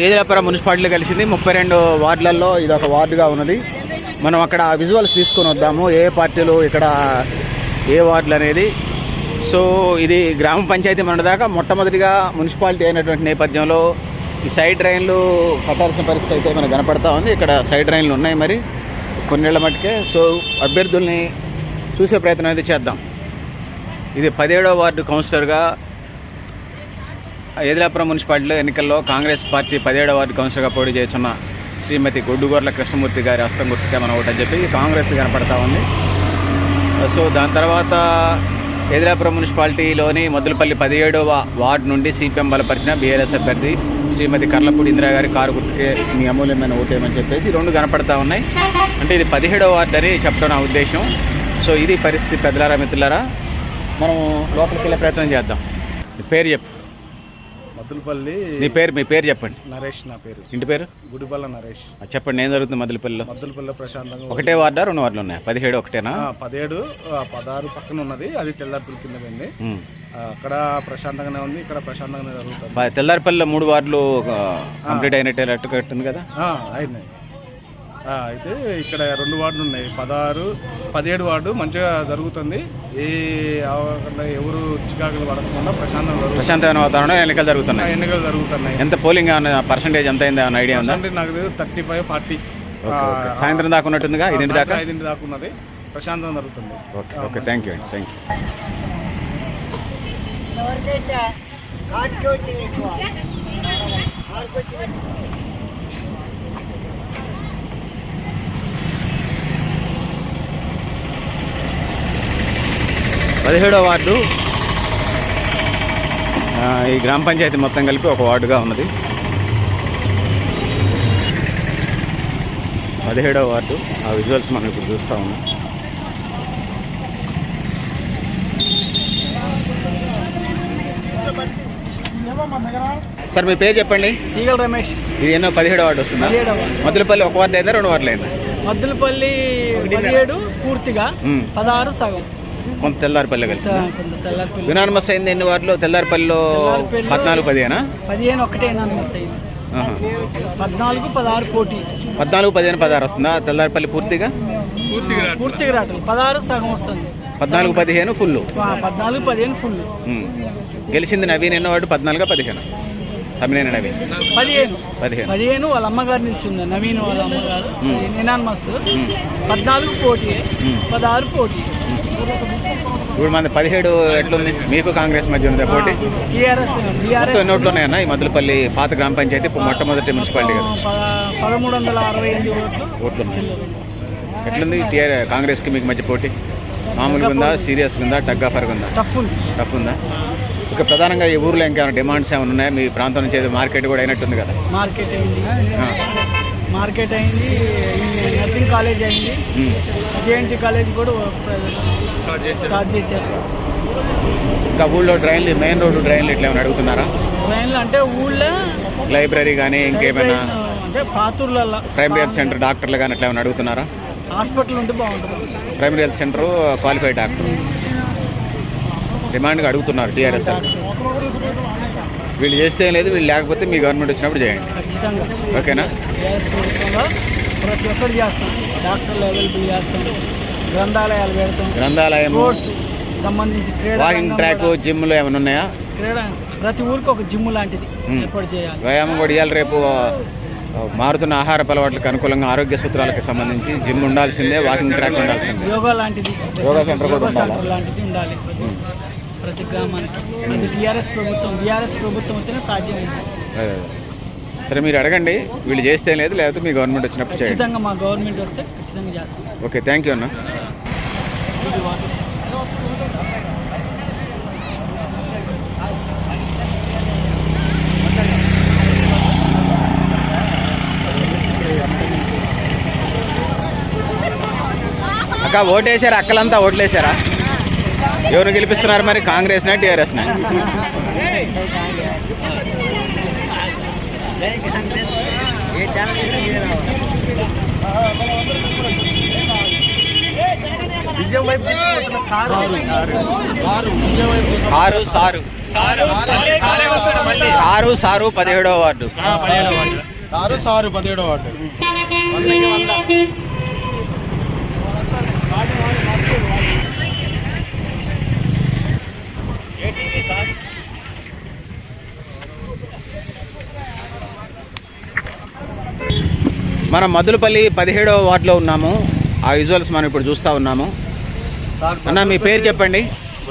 ఏదిలాపురం మున్సిపాలిటీలో కలిసింది 32 వార్డులలో ఇది ఒక వార్డుగా ఉన్నది. మనం అక్కడ విజువల్స్ తీసుకొని వద్దాము ఏ పార్టీలు ఇక్కడ ఏ వార్డులు అనేది. సో ఇది గ్రామ పంచాయతీ మన దాకా మొట్టమొదటిగా మున్సిపాలిటీ అయినటువంటి నేపథ్యంలో ఈ సైడ్ డ్రైన్లు కట్టాల్సిన పరిస్థితి అయితే మనకు కనపడతా ఉంది. ఇక్కడ సైడ్ డ్రైన్లు ఉన్నాయి మరి కొన్నేళ్ల మట్టుకే. సో అభ్యర్థుల్ని చూసే ప్రయత్నం అయితే చేద్దాం. ఇది 17వ వార్డు కౌన్సిలర్గా ఏదిలాపురం మున్సిపాలిటీలో ఎన్నికల్లో కాంగ్రెస్ పార్టీ 17వ వార్డు కౌన్సిలర్గా పోటీ చేస్తున్న శ్రీమతి గొడ్డుగోర్ల కృష్ణమూర్తి గారి హస్తం గుర్తుగా మనం ఒకటని చెప్పి కాంగ్రెస్ కనపడతా ఉంది. సో దాని తర్వాత ఏదిలాపురం మున్సిపాలిటీలోని మొదలుపల్లి 17వ వార్డు నుండి సిపిఎం బలపరిచిన బీఆర్ఎస్ అభ్యర్థి శ్రీమతి కర్లపూడి ఇందిరా గారి కారు గుర్తుకే మీ అమూల్యమైన ఓటేయమని చెప్పేసి రెండు కనపడతా ఉన్నాయి. అంటే ఇది 17వ వార్డు అని చెప్పడం నా ఉద్దేశం. సో ఇది పరిస్థితి పెద్దలారా మిత్రులారా. మనం లోపలికి వెళ్ళే ప్రయత్నం చేద్దాం. పేరు చెప్పు. మద్దులపల్లి. మీ పేరు చెప్పండి. నరేష్ నా పేరు. ఇంటి పేరు? గుడిపల్ల నరేష్. చెప్పండి ఏం జరుగుతుంది మద్దులపల్లిలో? మద్దులపల్లిలో ప్రశాంతంగా ఒకటే వార్డా 2 వార్డులు ఉన్నాయి? 17 ఒకటేనా? 17, 16 పక్కన ఉన్నది. అది తెల్లారిపల్లి కింద పోయింది. అక్కడ ప్రశాంతంగానే ఉంది, ఇక్కడ ప్రశాంతంగానే జరుగుతుంది. తెల్లారిపల్లిలో 3 వార్డులు కంప్లీట్ అయినట్టు కట్టింది కదా? అయినాయి. అయితే ఇక్కడ 2 వార్డులు ఉన్నాయి. 16, 17 వార్డు మంచిగా జరుగుతుంది. ఎవరు చికాకులు పడకుండా ప్రశాంతమైన వాతావరణం ఎన్నికలు జరుగుతున్నాయి. ఎంత పోలింగ్ పర్సెంటేజ్ ఎంత అయింది ఐడియా ఉందా? నాకు 35-40. సాయంత్రం దాకా ఉన్నట్టుందిగా? 5 దాకా ఉన్నది. ప్రశాంతం జరుగుతుంది. Okay thank you. 17వ వార్డు ఈ గ్రామ పంచాయతీ మొత్తం కలిపి ఒక వార్డుగా ఉన్నది. 17వ వార్డు ఆ విజువల్స్ మనం ఇప్పుడు చూస్తూ ఉన్నాం. సార్ మీ పేరు చెప్పండి. తీగల రమేష్. ఇది ఎన్నో 17వ వార్డు వస్తుందా? మద్దులపల్లి ఒక వార్డు అయిందా 2 వార్డులు అయిందా? మద్దులపల్లి 17 పూర్తిగా, 16 సగం. కొంత తెల్లారిపల్లి కలిసి యునానిమస్ అయింది. ఎన్ని వార్డులు తెల్లారిపల్లిలో? 14, 15. 15 ఒకటే యునానిమస్ అయింది. 14, 16 పోటీ. 14, 15, 16 వస్తుందా తెల్లారిపల్లి పూర్తిగా? పూర్తిగా రావట్లేదు. 16 సగం వస్తుంది. 14, 15 ఫుల్. 14, 15 ఫుల్. గెలిచింది నవీన్ ఎన్నో వార్డు? 14, 15? తమిళ నవీన్ 15 వాళ్ళ అమ్మగారు నిల్చుంది. నవీన్ వాళ్ళ అమ్మగారు యునానిమస్. 14 పోటీ, 16 పోటీ. ఇప్పుడు మన 17 ఎట్లుంది మీకు కాంగ్రెస్ మధ్య ఉంది పోటీ? మొత్తం ఎన్ని ఓట్లు ఉన్నాయన్న ఈ మద్దులపల్లి పాత గ్రామ పంచాయతీ మొట్టమొదటి మున్సిపాలిటీ కదా? 1368 ఓట్లు. ఎట్లుంది కాంగ్రెస్కి మీకు మధ్య పోటీ? మామూలుగా ఉందా, సీరియస్గా ఉందా, టగ్ ఆఫర్గా ఉందా? టఫ్ ఉందా? ఇక ప్రధానంగా ఈ ఊర్లో ఇంకేమైనా డిమాండ్స్ ఏమైనా ఉన్నాయా? మీ ప్రాంతం నుంచి మార్కెట్ కూడా అయినట్టుంది కదా? మార్కెట్ అయింది, నర్సింగ్ కాలేజ్ అయింది, జేఎన్టీ కాలేజ్ కూడా స్టార్ట్ చేశారు. ఇంకా ఊళ్ళో డ్రైన్లు, మెయిన్ రోడ్డు డ్రైన్లు ఇట్లా ఏమైనా అడుగుతున్నారా? డ్రైన్లు అంటే ఊళ్ళో లైబ్రరీ కానీ ఇంకేమైనా అంటే పాతూర్లలో ప్రైమరీ హెల్త్ సెంటర్ డాక్టర్లు కానీ ఇట్లా ఏమైనా అడుగుతున్నారా? హాస్పిటల్ ఉంటే బాగుంటుంది. Primary health centre, qualified doctor డిమాండ్గా అడుగుతున్నారు టీఆర్ఎస్. వీళ్ళు చేస్తే లేదు, వీళ్ళు లేకపోతే మీ గవర్నమెంట్ వచ్చినప్పుడు చేయండి. ఖచ్చితంగా. ఓకేనా? ప్రతి ఒక్కరు చేస్తాం. డాక్టర్లు అవైలబుల్ చేస్తాం, గ్రంథాలయాలు పెడతాం, గ్రంథాలయం, స్పోర్ట్స్ సంబంధించి వాకింగ్ ట్రాక్, జిమ్లు ఏమైనా ఉన్నాయా? క్రీడ ప్రతి ఊరికి ఒక జిమ్ లాంటిది ఏర్పాటు చేయాలి. వ్యాయామం కూడా ఇవ్వాలి. రేపు మారుతున్న ఆహార అలవాట్లకు అనుకూలంగా ఆరోగ్య సూత్రాలకు సంబంధించి జిమ్ ఉండాల్సిందే, వాకింగ్ ట్రాక్ ఉండాల్సిందే, యోగా లాంటిది, యోగా సెంటర్ లాంటిది ఉండాలి ప్రతి గ్రామానికి. అది టీఆర్ఎస్ ప్రభుత్వం, బీఆర్ఎస్ ప్రభుత్వం వస్తేనే సాధ్యమైంది. సరే మీరు అడగండి, వీళ్ళు చేస్తే లేదు, లేకపోతే మీ గవర్నమెంట్ వచ్చినప్పుడు చేయండి. ఖచ్చితంగా మా గవర్నమెంట్ వస్తే ఖచ్చితంగా చేస్తాం. ఓకే థ్యాంక్ యూ అన్న. అక్క ఓటేసారా? అక్కలంతా ఓట్లేసారా? ఎవరు గెలిపిస్తున్నారు మరి? కాంగ్రెస్నా టీఆర్ఎస్నా? విజయం వైపు తీసుకుపోతున్న కారు సారు సారు 17వ వార్డు. సారు 17వ వార్డు. మనం మద్దులపల్లి 17వ వార్డులో ఉన్నాము. ఆ విజువల్స్ మనం ఇప్పుడు చూస్తూ ఉన్నాము. అన్న మీ పేరు చెప్పండి.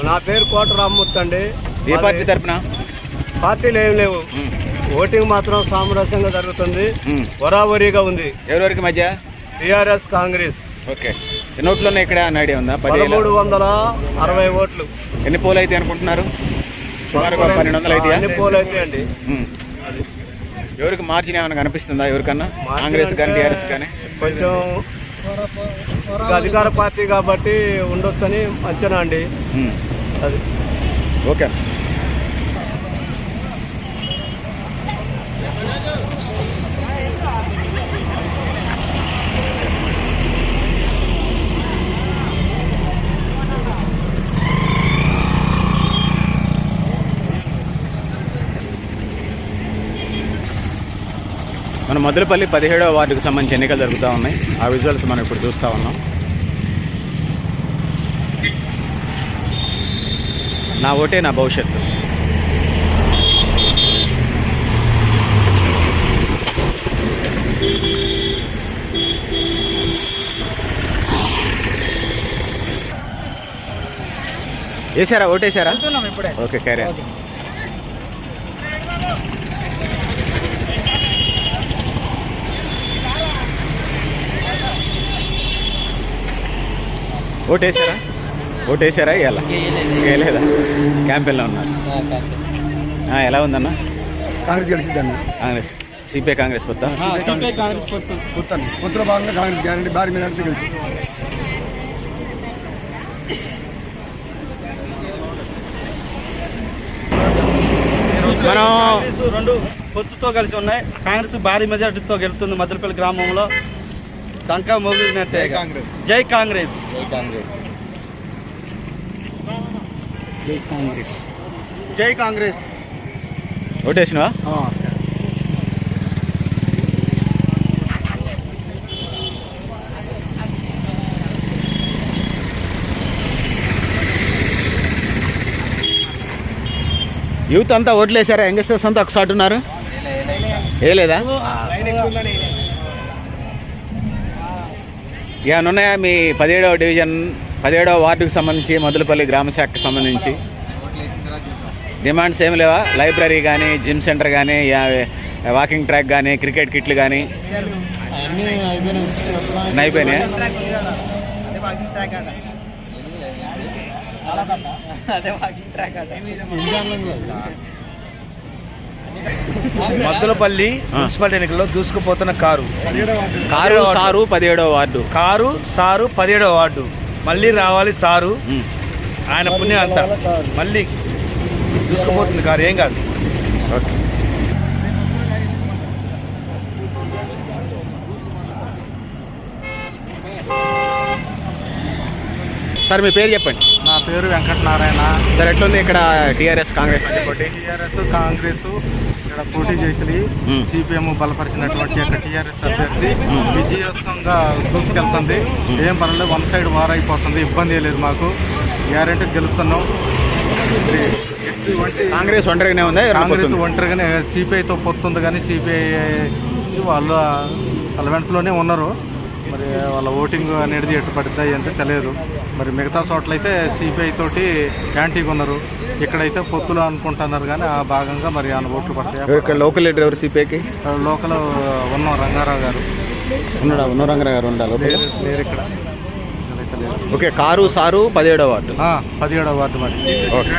నా పేరు కోట రామ్మూర్తి అండి. ఏ పార్టీ తరఫున? పార్టీలు ఏం లేవు, ఓటింగ్ మాత్రం సామరస్యంగా జరుగుతుంది, వరావరిగా ఉంది. ఎవరెవరికి మధ్య? టీఆర్ఎస్ కాంగ్రెస్. ఓకే, ఎన్ని ఓట్లు ఉన్నాయి ఇక్కడ అని ఐడియా ఉందా? 1360 ఓట్లు. ఎన్ని పోలు అయితే అనుకుంటున్నారు? సుమారుగా 1200 అయితే. అన్ని పోలు అయితే అండి. ఎవరికి మార్జిన్ ఏమైనా కనిపిస్తుందా? ఎవరికన్నా కాంగ్రెస్ కానీ టీఆర్ఎస్ కానీ? కొంచెం అధికార పార్టీ కాబట్టి ఉండొచ్చని అంచనా అండి. అది ఓకే. మన మద్దులపల్లి 17వ వార్డుకు సంబంధించి ఎన్నికలు జరుగుతూ ఉన్నాయి. ఆ విజువల్స్ మనం ఇప్పుడు చూస్తూ ఉన్నాం. నా ఓటే నా భవిష్యత్తు. వేసారా? ఓటేసారా? Okay, carry. ఓటేసారా ఇవాళ? వేయలేదా? క్యాంపెయిన్లో ఉన్నారు. ఎలా ఉందన్న? కాంగ్రెస్ గెలిచిద్దండి. కాంగ్రెస్, సిపిఐ కాంగ్రెస్ పొత్తా? పొత్తులో భాగంగా కాంగ్రెస్ గ్యారంటీ భారీ మీద గెలిచి. మనం రెండు పొత్తుతో కలిసి ఉన్నాయి. కాంగ్రెస్ భారీ మెజార్టీతో గెలుతుంది మద్దులపల్లి గ్రామంలో. డంకా మోగినట్టే. జై కాంగ్రెస్. జై కాంగ్రెస్. ఓటేసినవా? యూత్ అంతా ఓట్లేసారా? యంగ్స్టర్స్ అంతా ఒకసారి ఉన్నారు. వేయలేదా? ఏమన్నా ఉన్నాయా మీ 17వ డివిజన్ 17వ వార్డుకు సంబంధించి, మద్దులపల్లి గ్రామ శాఖకు సంబంధించి డిమాండ్స్ ఏమి లేవా? లైబ్రరీ కానీ, జిమ్ సెంటర్ కానీ, వాకింగ్ ట్రాక్ కానీ, క్రికెట్ కిట్లు కానీ అయిపోయినాయా? మద్దులపల్లి మున్సిపల్ ఎన్నికల్లో దూసుకుపోతున్న కారు సారు 17వ వార్డు. కారు సారు 17వ వార్డు. మళ్ళీ రావాలి సారు. ఆయన పుణ్యం అంతా మళ్ళీ దూసుకుపోతుంది కారు. ఏం కాదు. ఓకే. సార్ మీ పేరు చెప్పండి. నా పేరు వెంకటనారాయణ. సార్ ఎట్లుంది ఇక్కడ టీఆర్ఎస్ కాంగ్రెస్ మధ్య పోటీ? కాంగ్రెస్ ఇక్కడ పోటీ చేసి సిపిఎం బలపరిచినటువంటి యొక్క టీఆర్ఎస్ అభ్యర్థి విజయోత్సవంగా దూసుకెళ్తుంది. ఏం పర్లేదు, వన్ సైడ్ వార్ అయిపోతుంది. ఇబ్బంది లేదు, మాకు గ్యారెంటీ గెలుస్తున్నాం. కాంగ్రెస్ ఒంటరిగానే ఉందా? కాంగ్రెస్ ఒంటరిగానే, సిపిఐతో పొత్తుంది కానీ సిపిఐ వాళ్ళ అలవెన్స్లోనే ఉన్నారు. మరి వాళ్ళ ఓటింగ్ అనేది ఎటు పడుతుంది అంటే తెలియదు. మరి మిగతా చోట్ల అయితే సిపిఐ తోటి యాంటీగా ఉన్నారు. ఇక్కడైతే పొత్తులు అనుకుంటున్నారు కానీ ఆ భాగంగా మరి ఆయన ఓట్లు పడతాయి. లోకల్ లీడర్ ఎవరు సిపిఐకి? లోకల్ ఉన్న రంగారావు గారు ఉన్నాడా? ఉన్న రంగారావు గారు ఉండాలి. లేరు ఇక్కడ. ఓకే, కారు సారు 17వ వార్డు. 17వ వార్డు మరి. ఓకే.